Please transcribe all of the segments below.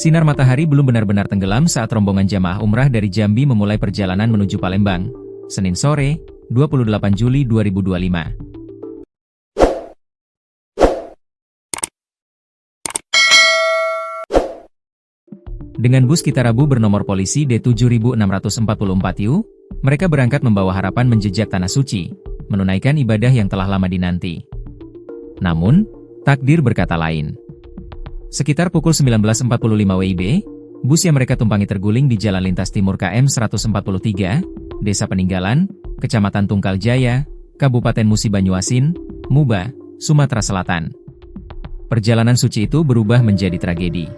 Sinar matahari belum benar-benar tenggelam saat rombongan jamaah umrah dari Jambi memulai perjalanan menuju Palembang, Senin sore, 28 Juli 2025. Dengan bus Kitarabu bernomor polisi D7644U, mereka berangkat membawa harapan menjejak Tanah Suci, menunaikan ibadah yang telah lama dinanti. Namun, takdir berkata lain. Sekitar pukul 19.45 WIB, bus yang mereka tumpangi terguling di Jalan Lintas Timur KM 143, Desa Peninggalan, Kecamatan Tungkal Jaya, Kabupaten Musi Banyuasin, Muba, Sumatera Selatan. Perjalanan suci itu berubah menjadi tragedi.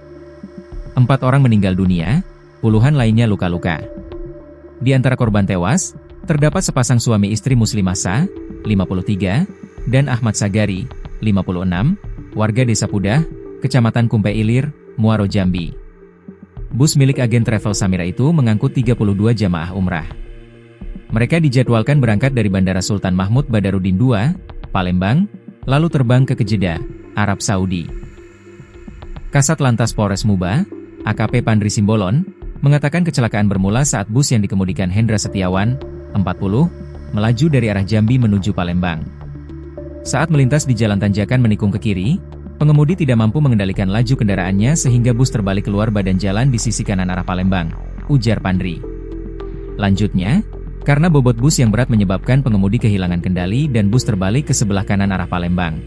4 orang meninggal dunia, puluhan lainnya luka-luka. Di antara korban tewas, terdapat sepasang suami istri Muslimah Sa, 53, dan Ahmad Sagari, 56, warga Desa Pudah, Kecamatan Kumpe Ilir, Muaro Jambi. Bus milik agen travel Samira itu mengangkut 32 jamaah umrah. Mereka dijadwalkan berangkat dari Bandara Sultan Mahmud Badarudin II, Palembang, lalu terbang ke Jeddah, Arab Saudi. Kasat Lantas Polres Muba, AKP Pandri Simbolon, mengatakan kecelakaan bermula saat bus yang dikemudikan Hendra Setiawan, 40, melaju dari arah Jambi menuju Palembang. Saat melintas di jalan tanjakan menikung ke kiri, pengemudi tidak mampu mengendalikan laju kendaraannya sehingga bus terbalik keluar badan jalan di sisi kanan arah Palembang, ujar Pandri. Lanjutnya, karena bobot bus yang berat menyebabkan pengemudi kehilangan kendali dan bus terbalik ke sebelah kanan arah Palembang.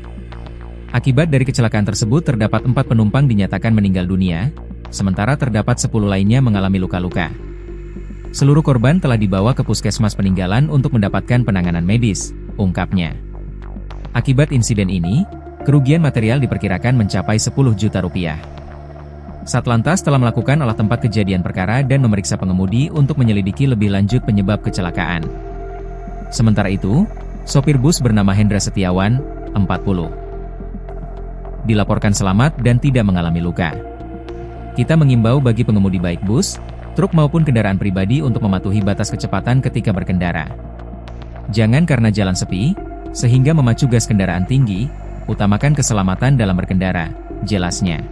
Akibat dari kecelakaan tersebut terdapat 4 penumpang dinyatakan meninggal dunia, sementara terdapat 10 lainnya mengalami luka-luka. Seluruh korban telah dibawa ke Puskesmas Peninggalan untuk mendapatkan penanganan medis, ungkapnya. Akibat insiden ini, kerugian material diperkirakan mencapai 10 juta rupiah. Satlantas telah melakukan olah tempat kejadian perkara dan memeriksa pengemudi untuk menyelidiki lebih lanjut penyebab kecelakaan. Sementara itu, sopir bus bernama Hendra Setiawan, 40, dilaporkan selamat dan tidak mengalami luka. Kita mengimbau bagi pengemudi baik bus, truk maupun kendaraan pribadi untuk mematuhi batas kecepatan ketika berkendara. Jangan karena jalan sepi, sehingga memacu gas kendaraan tinggi, utamakan keselamatan dalam berkendara, jelasnya.